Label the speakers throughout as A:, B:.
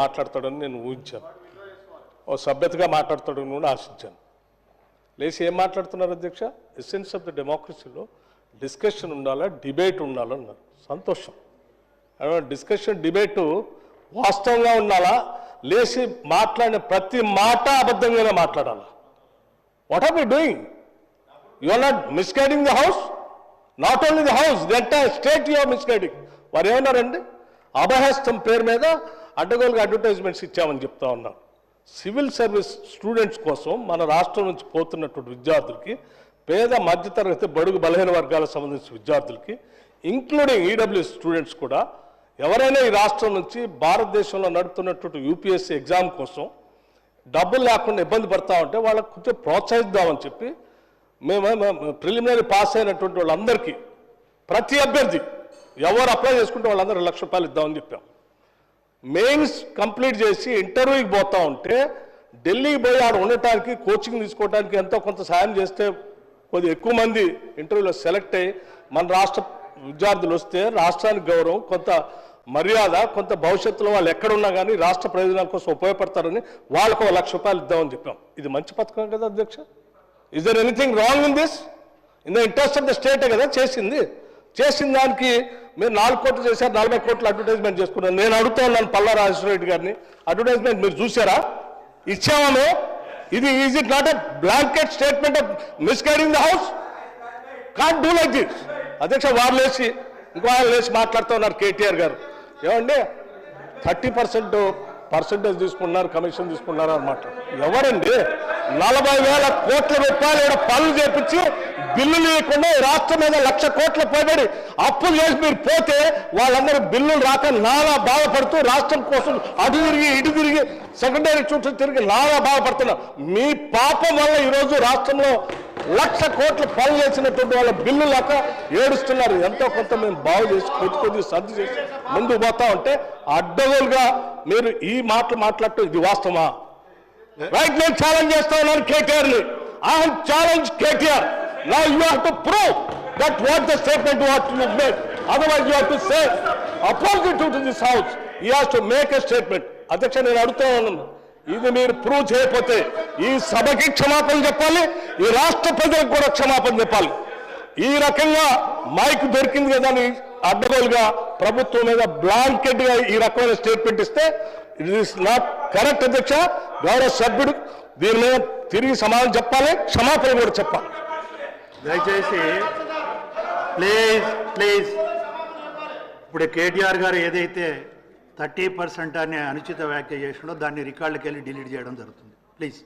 A: మాట్లాడతాడని నేను ఊహించాను. ఓ సభ్యతగా మాట్లాడతాడని కూడా ఆశించాను. లేచి ఏం మాట్లాడుతున్నారు అధ్యక్ష? ఎసెన్స్ ఆఫ్ ద డెమోక్రసీలో డిస్కషన్ ఉండాలా, డిబేట్ ఉండాలన్నారు. సంతోషం. డిస్కషన్ డిబేటు వాస్తవంగా ఉండాలా, లేచి మాట్లాడిన ప్రతి మాట అబద్ధంగానే మాట్లాడాలా? What are we doing? You are not misguiding the house, not only the house, the entire state you are misguiding. వారు ఏమన్నారండి? అభయహస్తం పేరు మీద అడ్డగోలుగా అడ్వర్టైజ్మెంట్స్ ఇచ్చామని చెప్తా ఉన్నాం. సివిల్ సర్వీస్ స్టూడెంట్స్ కోసం మన రాష్ట్రం నుంచి పోతున్నటువంటి విద్యార్థులకి, పేద మధ్యతరగతి బడుగు బలహీన వర్గాలకు సంబంధించిన విద్యార్థులకి, ఇంక్లూడింగ్ ఈడబ్ల్యూఎస్ స్టూడెంట్స్ కూడా ఎవరైనా ఈ రాష్ట్రం నుంచి భారతదేశంలో నడుపుతున్నటువంటి యూపీఎస్సీ ఎగ్జామ్ కోసం డబ్బులు లేకుండా ఇబ్బంది పడతా ఉంటే వాళ్ళకు కొంచెం ప్రోత్సహిద్దామని చెప్పి మేము ప్రిలిమినరీ పాస్ అయినటువంటి వాళ్ళందరికీ, ప్రతి అభ్యర్థి ఎవరు అప్లై చేసుకుంటే వాళ్ళందరూ ₹1,00,000 ఇద్దామని చెప్పాం. మెయిన్స్ కంప్లీట్ చేసి ఇంటర్వ్యూకి పోతా ఉంటే ఢిల్లీకి పోయి ఆడ ఉండటానికి, కోచింగ్ తీసుకోవడానికి ఎంతో కొంత సాయం చేస్తే కొద్దిగా ఎక్కువ మంది ఇంటర్వ్యూలో సెలెక్ట్ అయ్యి మన రాష్ట్ర విద్యార్థులు వస్తే రాష్ట్రానికి గౌరవం, కొంత మర్యాద, కొంత భవిష్యత్తులో వాళ్ళు ఎక్కడున్నా కానీ రాష్ట్ర ప్రయోజనాల కోసం ఉపయోగపడతారని వాళ్ళకు ₹1,00,000 ఇద్దామని చెప్పాం. ఇది మంచి పథకం కదా అధ్యక్ష? Is there anything wrong in this? In the interest of the స్టేటే కదా చేసింది. చేసిన దానికి మీరు 4 కోట్లు చేశారు, 40 కోట్లు అడ్వర్టైజ్మెంట్ చేసుకున్నారు. నేను అడుగుతా ఉన్నాను పల్లా రాజేశ్వర రెడ్డి గారిని, అడ్వర్టైజ్మెంట్ మీరు చూసారా? ఇచ్చామో? ఇది is it not a blanket statement of misguiding the house? Can't do like this. అధ్యక్ష, వారు లేచి ఇంకో ఆయన లేచి మాట్లాడుతూ ఉన్నారు కేటీఆర్ గారు. ఏమండి 30% తీసుకున్నారు, కమిషన్ తీసుకున్నారు అన్నమాట. ఎవరండి 40,000 కోట్ల రూపాయలు పనులు చేపించి బిల్లులు ఇవ్వకుండా రాష్ట్రం మీద 1,00,000 కోట్ల పైబడి అప్పులు చేసి మీరు పోతే వాళ్ళందరూ బిల్లులు రాక నానా బాధపడుతూ రాష్ట్రం కోసం అటు తిరిగి ఇటు తిరిగి సెకండరీ చుట్టూ తిరిగి నానా బాధపడుతున్నారు. మీ పాపం వల్ల ఈరోజు రాష్ట్రంలో 1,00,000 కోట్ల పనులు చేసినటువంటి వాళ్ళ బిల్లు లేక ఏడుస్తున్నారు. ఎంతో కొంత మేము బాగు చేసి కొద్ది సర్ది చేసి ముందుకు పోతా ఉంటే అడ్డగోలుగా మీరు ఈ మాటలు మాట్లాడటం ఇది వాస్తవమా? రైట్, నేను ఛాలెంజ్ చేస్తా ఉన్నాను కేటీఆర్ని. I have challenge KTR. Now you have to prove that what the statement what you made. Otherwise you have to say opposite to this house. He has to make a statement. అధ్యక్ష, నేను అడుగుతా ఉన్నాను, ఇది మీరు prove చేయకపోతే ఈ సభకి క్షమాపణ చెప్పాలి, ఈ రాష్ట్ర ప్రజలకు కూడా క్షమాపణ చెప్పాలి. ఈ రకంగా మైక్ దొరికింది కదా అని అడ్డగోలుగా ప్రభుత్వం మీద బ్లాంకెట్ గా ఈ రకమైన స్టేట్మెంట్ ఇస్తే ఇట్ ఈస్ నాట్ కరెక్ట్. అధ్యక్ష, గౌరవ సభ్యుడు దీని మీద తిరిగి సమాధానం చెప్పాలి, క్షమాపణ కూడా చెప్పాలి.
B: దయచేసి ప్లీజ్ ఇప్పుడు కేటీఆర్ గారు ఏదైతే 30% అనే అనుచిత వ్యాఖ్య చేసినో దాన్ని రికార్డుకి వెళ్ళి డిలీట్ చేయడం జరుగుతుంది. ప్లీజ్.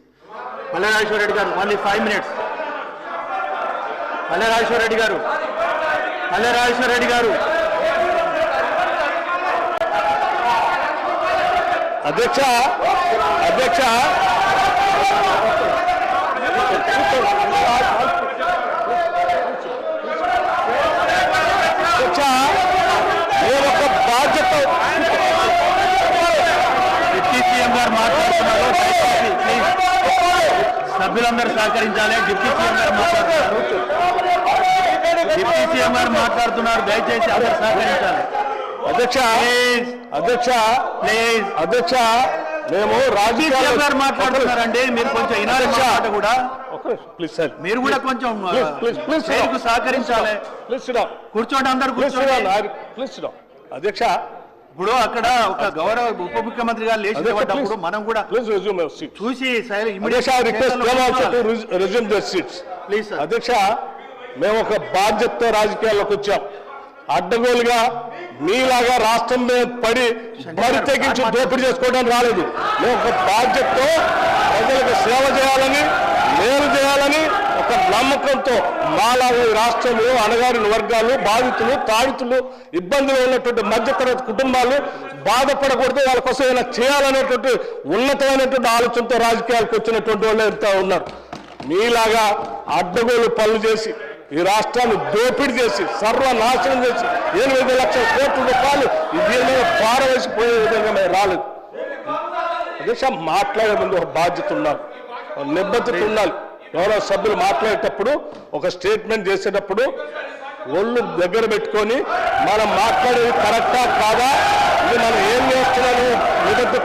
B: పల్లెరాజేశ్వర రెడ్డి గారు ఓన్లీ 5 minutes. పల్లెరాజేశ్వర రెడ్డి గారు
A: అధ్యక్ష నేను ఒక బాధ్యత
B: డిప్యూటీ సీఎం గారు మాట్లాడుతున్నారు. సభ్యులందరూ సహకరించాలి. డిప్యూటీ సీఎం గారు మాట్లాడుతున్నారు. దయచేసి అందరూ సహకరించాలి.
A: అధ్యక్ష మేము రాజకీయ గారు
B: మాట్లాడుతున్నారండి. మీరు కొంచెం ఇనాలి కూడా.
A: ప్లీజ్ సార్,
B: మీరు కూడా కొంచెం సహకరించాలి. కూర్చోండి, అందరూ కూర్చోండి.
A: అధ్యక్ష,
B: ఇప్పుడు అక్కడ ఒక గౌరవ ఉప ముఖ్యమంత్రి గారు లేచినప్పుడు మనం కూడా చూసి ప్లీజ్.
A: అధ్యక్ష, మేము ఒక బాధ్యతతో రాజకీయాల్లోకి వచ్చాం. అడ్డగోలుగా మీలాగా రాష్ట్రం మీద పడి బరి తెగించి దోపిడీ చేసుకోవడానికి రాలేదు. మేము ఒక బాధ్యతతో ప్రజలకు సేవ చేయాలని, మేలు చేయాలని ఒక నమ్మకంతో మాలాగా ఈ రాష్ట్రంలో అణగారిన వర్గాలు, బాధితులు, తాడితులు, ఇబ్బందులు ఉన్నటువంటి మధ్యతరగతి కుటుంబాలు బాధపడకూడదు, వాళ్ళ కోసం ఏమైనా చేయాలనేటువంటి ఉన్నతమైనటువంటి ఆలోచనతో రాజకీయాలకు వచ్చినటువంటి వాళ్ళు ఎంత ఉన్నారు. మీలాగా అడ్డగోలు పనులు చేసి ఈ రాష్ట్రాన్ని దోపిడీ చేసి సర్వనాశనం చేసి 8 లక్షల కోట్ల రూపాయలు దీని మీద పారవేసిపోయే విధంగా మేము రాలేదు. అధ్యక్ష, మాట్లాడే ముందు ఒక బాధ్యత ఉండాలి, నిబద్ధత ఉండాలి. గౌరవ సభ్యులు మాట్లాడేటప్పుడు, ఒక స్టేట్మెంట్ చేసేటప్పుడు ఒళ్ళు దగ్గర పెట్టుకొని మనం మాట్లాడేది కరెక్టా కాదా, ఇది మనం ఏం చేస్తున్నాము